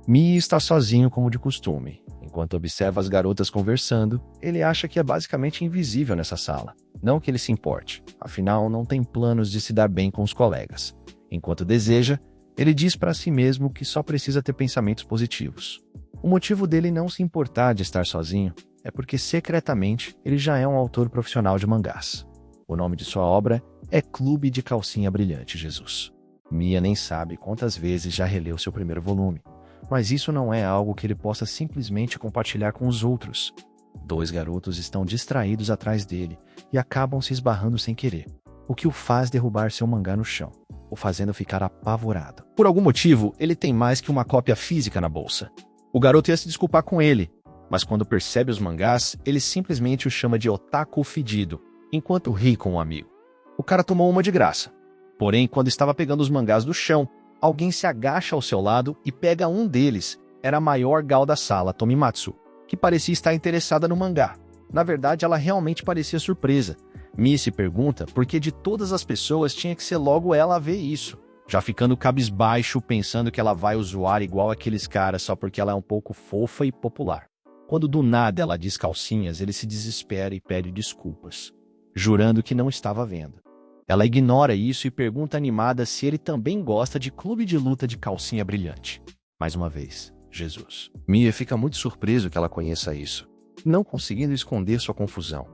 Mia está sozinho como de costume. Enquanto observa as garotas conversando, ele acha que é basicamente invisível nessa sala. Não que ele se importe, afinal não tem planos de se dar bem com os colegas. Enquanto deseja, ele diz para si mesmo que só precisa ter pensamentos positivos. O motivo dele não se importar de estar sozinho é porque secretamente ele já é um autor profissional de mangás. O nome de sua obra é Clube de Calcinha Brilhante Jesus. Mia nem sabe quantas vezes já releu seu primeiro volume, mas isso não é algo que ele possa simplesmente compartilhar com os outros. Dois garotos estão distraídos atrás dele e acabam se esbarrando sem querer, o que o faz derrubar seu mangá no chão, o fazendo ficar apavorado. Por algum motivo, ele tem mais que uma cópia física na bolsa. O garoto ia se desculpar com ele, mas quando percebe os mangás, ele simplesmente o chama de otaku fedido, enquanto ri com um amigo. O cara tomou uma de graça. Porém, quando estava pegando os mangás do chão, alguém se agacha ao seu lado e pega um deles. Era a maior gal da sala, Tomimatsu, que parecia estar interessada no mangá. Na verdade, ela realmente parecia surpresa. Mia se pergunta por que de todas as pessoas tinha que ser logo ela a ver isso, já ficando cabisbaixo pensando que ela vai zoar igual aqueles caras só porque ela é um pouco fofa e popular. Quando do nada ela diz calcinhas, ele se desespera e pede desculpas, jurando que não estava vendo. Ela ignora isso e pergunta animada se ele também gosta de clube de luta de calcinha brilhante. Mais uma vez, Jesus. Mia fica muito surpreso que ela conheça isso, não conseguindo esconder sua confusão.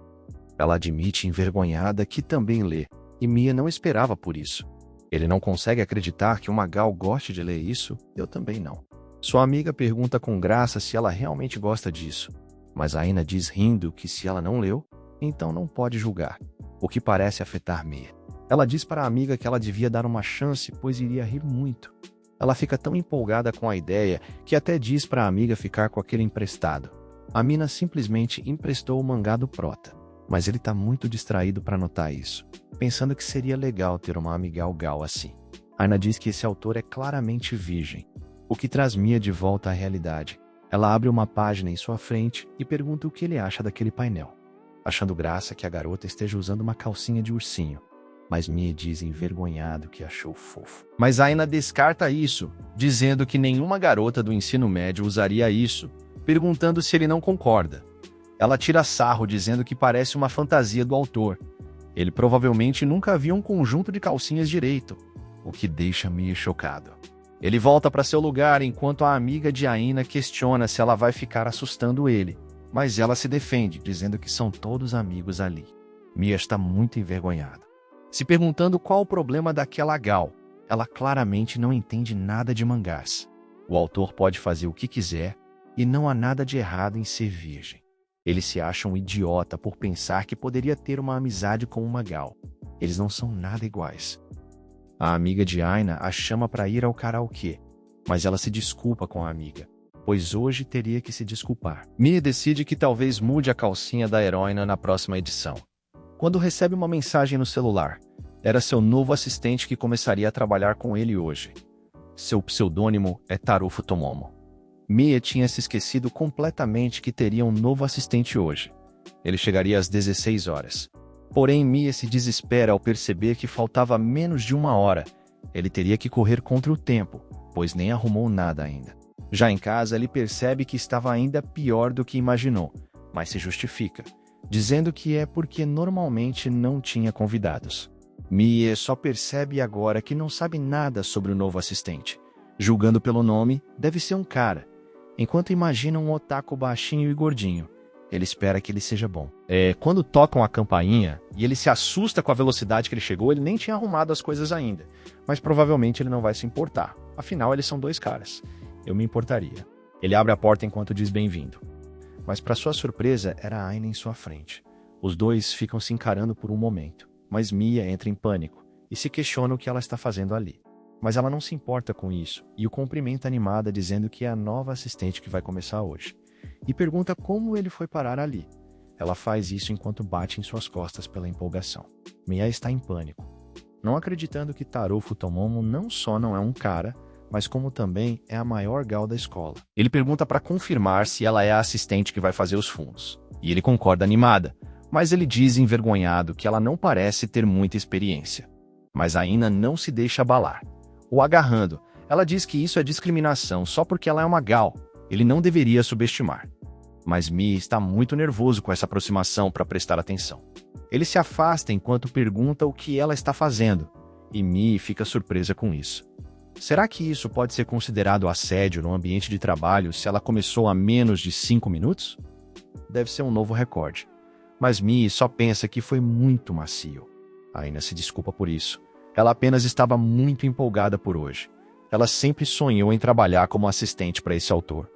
Ela admite envergonhada que também lê, e Mia não esperava por isso. Ele não consegue acreditar que uma gal goste de ler isso, eu também não. Sua amiga pergunta com graça se ela realmente gosta disso, mas Aina diz rindo que se ela não leu, então não pode julgar, o que parece afetar Mia. Ela diz para a amiga que ela devia dar uma chance, pois iria rir muito. Ela fica tão empolgada com a ideia que até diz para a amiga ficar com aquele emprestado. A mina simplesmente emprestou o mangá do prota, mas ele tá muito distraído para notar isso, pensando que seria legal ter uma amigal gal assim. Aina diz que esse autor é claramente virgem, o que traz Mia de volta à realidade. Ela abre uma página em sua frente e pergunta o que ele acha daquele painel, achando graça que a garota esteja usando uma calcinha de ursinho. Mas Mia diz envergonhado que achou fofo. Mas Aina descarta isso, dizendo que nenhuma garota do ensino médio usaria isso, perguntando se ele não concorda. Ela tira sarro dizendo que parece uma fantasia do autor. Ele provavelmente nunca viu um conjunto de calcinhas direito, o que deixa Mia chocado. Ele volta para seu lugar enquanto a amiga de Aina questiona se ela vai ficar assustando ele, mas ela se defende, dizendo que são todos amigos ali. Mia está muito envergonhada, se perguntando qual o problema daquela gal. Ela claramente não entende nada de mangás. O autor pode fazer o que quiser e não há nada de errado em ser virgem. Ele se acha um idiota por pensar que poderia ter uma amizade com uma gal. Eles não são nada iguais. A amiga de Aina a chama para ir ao karaokê, mas ela se desculpa com a amiga, pois hoje teria que se desculpar. Mia decide que talvez mude a calcinha da heroína na próxima edição, quando recebe uma mensagem no celular. Era seu novo assistente que começaria a trabalhar com ele hoje. Seu pseudônimo é Taro Futomomo. Mia tinha se esquecido completamente que teria um novo assistente hoje. Ele chegaria às 16 horas. Porém, Mia se desespera ao perceber que faltava menos de 1 hora. Ele teria que correr contra o tempo, pois nem arrumou nada ainda. Já em casa, ele percebe que estava ainda pior do que imaginou, mas se justifica, dizendo que é porque normalmente não tinha convidados. Mia só percebe agora que não sabe nada sobre o novo assistente. Julgando pelo nome, deve ser um cara, enquanto imagina um otaku baixinho e gordinho. Ele espera que ele seja bom. Quando tocam a campainha e ele se assusta com a velocidade que ele chegou, ele nem tinha arrumado as coisas ainda. Mas provavelmente ele não vai se importar. Afinal, eles são dois caras. Eu me importaria. Ele abre a porta enquanto diz bem-vindo. Mas para sua surpresa, era Aina em sua frente. Os dois ficam se encarando por um momento, mas Mia entra em pânico e se questiona o que ela está fazendo ali. Mas ela não se importa com isso e o cumprimenta animada dizendo que é a nova assistente que vai começar hoje. E pergunta como ele foi parar ali. Ela faz isso enquanto bate em suas costas pela empolgação. Mia está em pânico, não acreditando que Taro Futomomo não só não é um cara, mas como também é a maior gal da escola. Ele pergunta para confirmar se ela é a assistente que vai fazer os fundos. E ele concorda animada, mas ele diz envergonhado que ela não parece ter muita experiência. Mas Aina não se deixa abalar. O agarrando, Ela diz que isso é discriminação só porque ela é uma gal. Ele não deveria subestimar. Mas Mia está muito nervoso com essa aproximação para prestar atenção. Ele se afasta enquanto pergunta o que ela está fazendo, e Mia fica surpresa com isso. Será que isso pode ser considerado assédio no ambiente de trabalho se ela começou há menos de 5 minutos? Deve ser um novo recorde. Mas Mia só pensa que foi muito macio. Aina se desculpa por isso. Ela apenas estava muito empolgada por hoje. Ela sempre sonhou em trabalhar como assistente para esse autor.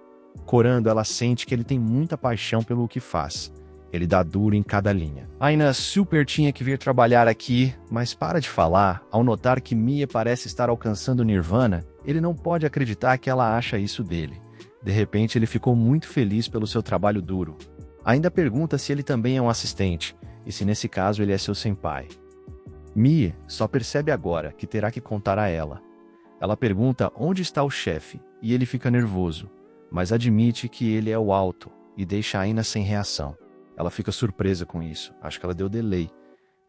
Corando, ela sente que ele tem muita paixão pelo que faz. Ele dá duro em cada linha. Aina super tinha que vir trabalhar aqui, mas para de falar. Ao notar que Mia parece estar alcançando Nirvana, ele não pode acreditar que ela acha isso dele. De repente, ele ficou muito feliz pelo seu trabalho duro. Ainda pergunta se ele também é um assistente, e se nesse caso ele é seu senpai. Mia só percebe agora que terá que contar a ela. Ela pergunta onde está o chefe, e ele fica nervoso, mas admite que ele é o alto, e deixa Aina sem reação. Ela fica surpresa com isso, acho que ela deu delay.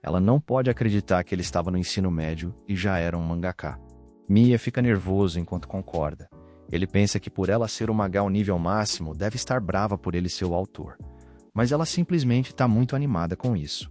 Ela não pode acreditar que ele estava no ensino médio e já era um mangaka. Mia fica nervoso enquanto concorda. Ele pensa que por ela ser uma gal nível máximo, deve estar brava por ele ser o autor. Mas ela simplesmente está muito animada com isso.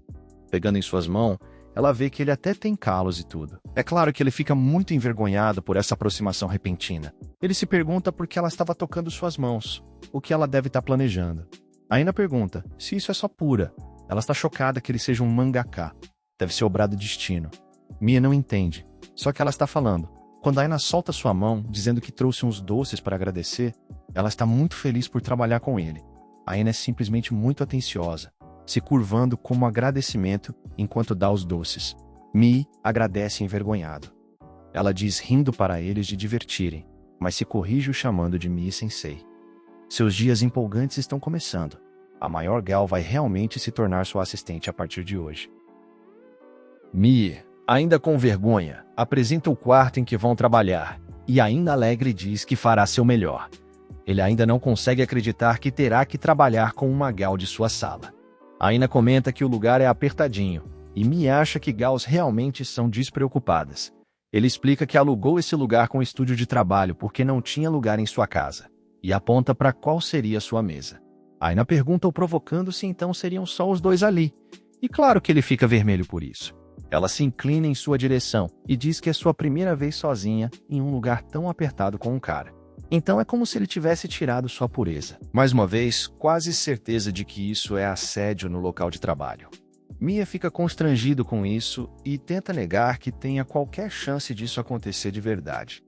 Pegando em suas mãos, ela vê que ele até tem calos e tudo. É claro que ele fica muito envergonhado por essa aproximação repentina. Ele se pergunta por que ela estava tocando suas mãos, o que ela deve estar planejando. Aina pergunta se isso é só pura. Ela está chocada que ele seja um mangaka. Deve ser obrado destino. Mia não entende, só que ela está falando. Quando Aina solta sua mão, dizendo que trouxe uns doces para agradecer, ela está muito feliz por trabalhar com ele. Aina é simplesmente muito atenciosa, se curvando como agradecimento enquanto dá os doces. Mia agradece envergonhado. Ela diz rindo para eles de divertirem, mas se corrige o chamando de Mia-sensei. Seus dias empolgantes estão começando. A maior gal vai realmente se tornar sua assistente a partir de hoje. Mia, ainda com vergonha, apresenta o quarto em que vão trabalhar, e ainda alegre diz que fará seu melhor. Ele ainda não consegue acreditar que terá que trabalhar com uma gal de sua sala. Aina comenta que o lugar é apertadinho, e Mia acha que gals realmente são despreocupadas. Ele explica que alugou esse lugar com estúdio de trabalho porque não tinha lugar em sua casa, e aponta para qual seria sua mesa. Aina pergunta-o provocando se então seriam só os dois ali, e claro que ele fica vermelho por isso. Ela se inclina em sua direção e diz que é sua primeira vez sozinha em um lugar tão apertado com um cara. Então é como se ele tivesse tirado sua pureza. Mais uma vez, quase certeza de que isso é assédio no local de trabalho. Mia fica constrangido com isso e tenta negar que tenha qualquer chance disso acontecer de verdade.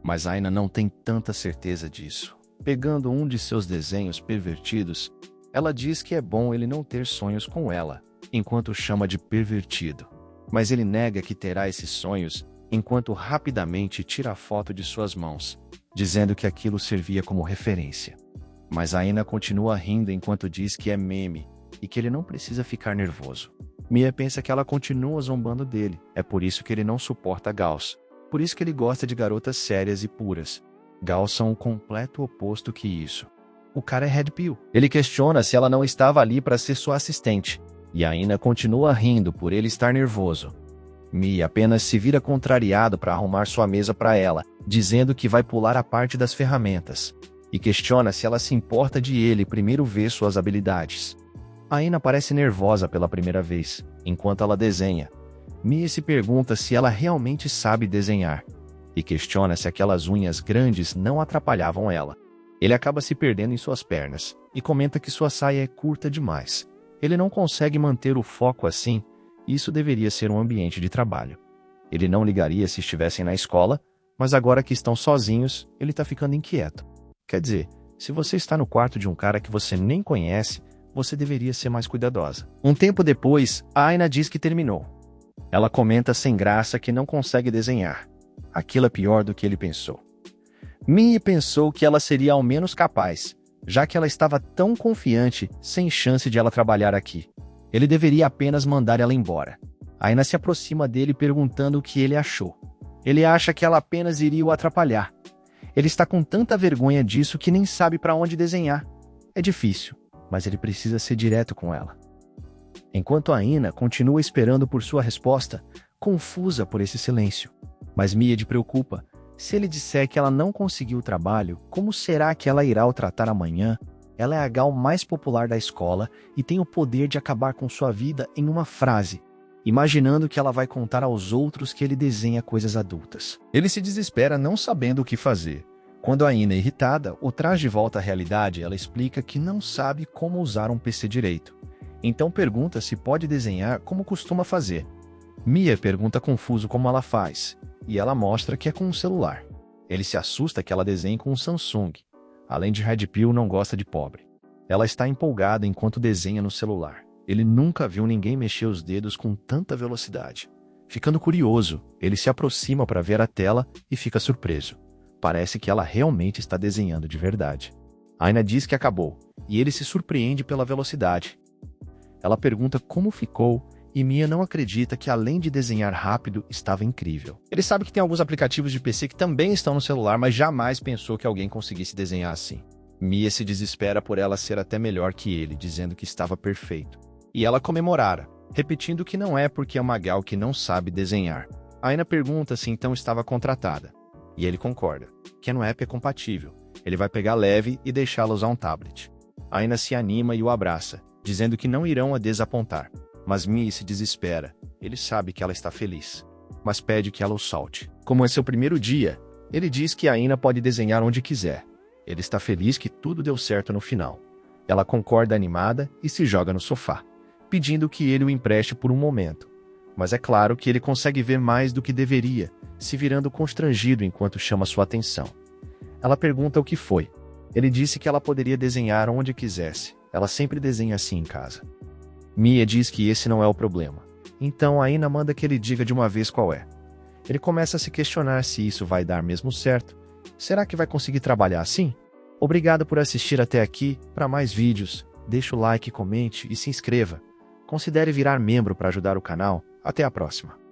Mas Aina não tem tanta certeza disso. Pegando um de seus desenhos pervertidos, ela diz que é bom ele não ter sonhos com ela, enquanto chama de pervertido. Mas ele nega que terá esses sonhos, enquanto rapidamente tira a foto de suas mãos, dizendo que aquilo servia como referência. Mas Aina continua rindo enquanto diz que é meme e que ele não precisa ficar nervoso. Mia pensa que ela continua zombando dele, é por isso que ele não suporta gals. Por isso que ele gosta de garotas sérias e puras. Gals são o completo oposto que isso. O cara é red pill. Ele questiona se ela não estava ali para ser sua assistente, e Aina continua rindo por ele estar nervoso. Mia apenas se vira contrariado para arrumar sua mesa para ela, dizendo que vai pular a parte das ferramentas, e questiona se ela se importa de ele primeiro ver suas habilidades. Aina parece nervosa pela primeira vez, enquanto ela desenha. Mia se pergunta se ela realmente sabe desenhar, e questiona se aquelas unhas grandes não atrapalhavam ela. Ele acaba se perdendo em suas pernas, e comenta que sua saia é curta demais. Ele não consegue manter o foco assim, e isso deveria ser um ambiente de trabalho. Ele não ligaria se estivessem na escola, mas agora que estão sozinhos, ele está ficando inquieto. Quer dizer, se você está no quarto de um cara que você nem conhece, você deveria ser mais cuidadosa. Um tempo depois, a Aina diz que terminou. Ela comenta sem graça que não consegue desenhar. Aquilo é pior do que ele pensou. Mia pensou que ela seria ao menos capaz, já que ela estava tão confiante, sem chance de ela trabalhar aqui. Ele deveria apenas mandar ela embora. Aina se aproxima dele perguntando o que ele achou. Ele acha que ela apenas iria o atrapalhar. Ele está com tanta vergonha disso que nem sabe para onde desenhar. É difícil, mas ele precisa ser direto com ela. Enquanto Aina continua esperando por sua resposta, confusa por esse silêncio. Mas Mia de preocupa. Se ele disser que ela não conseguiu o trabalho, como será que ela irá o tratar amanhã? Ela é a gal mais popular da escola e tem o poder de acabar com sua vida em uma frase, imaginando que ela vai contar aos outros que ele desenha coisas adultas. Ele se desespera não sabendo o que fazer. Quando Aina é irritada, o traz de volta à realidade, ela explica que não sabe como usar um PC direito. Então pergunta se pode desenhar como costuma fazer. Mia pergunta confuso como ela faz, e ela mostra que é com um celular. Ele se assusta que ela desenhe com um Samsung. Além de Red Pill, não gosta de pobre. Ela está empolgada enquanto desenha no celular. Ele nunca viu ninguém mexer os dedos com tanta velocidade. Ficando curioso, ele se aproxima para ver a tela e fica surpreso. Parece que ela realmente está desenhando de verdade. Aina diz que acabou, e ele se surpreende pela velocidade. Ela pergunta como ficou, e Mia não acredita que além de desenhar rápido, estava incrível. Ele sabe que tem alguns aplicativos de PC que também estão no celular, mas jamais pensou que alguém conseguisse desenhar assim. Mia se desespera por ela ser até melhor que ele, dizendo que estava perfeito. E ela comemorara, repetindo que não é porque é uma gal que não sabe desenhar. Aina pergunta se então estava contratada. E ele concorda, que no app é compatível. Ele vai pegar leve e deixá-la usar um tablet. Aina se anima e o abraça, dizendo que não irão a desapontar. Mas Mia se desespera. Ele sabe que ela está feliz, mas pede que ela o solte. Como é seu primeiro dia, ele diz que Aina pode desenhar onde quiser. Ele está feliz que tudo deu certo no final. Ela concorda animada e se joga no sofá, pedindo que ele o empreste por um momento. Mas é claro que ele consegue ver mais do que deveria, se virando constrangido enquanto chama sua atenção. Ela pergunta o que foi. Ele disse que ela poderia desenhar onde quisesse. Ela sempre desenha assim em casa. Mia diz que esse não é o problema. Então Aina manda que ele diga de uma vez qual é. Ele começa a se questionar se isso vai dar mesmo certo. Será que vai conseguir trabalhar assim? Obrigado por assistir até aqui. Para mais vídeos, deixa o like, comente e se inscreva. Considere virar membro para ajudar o canal. Até a próxima.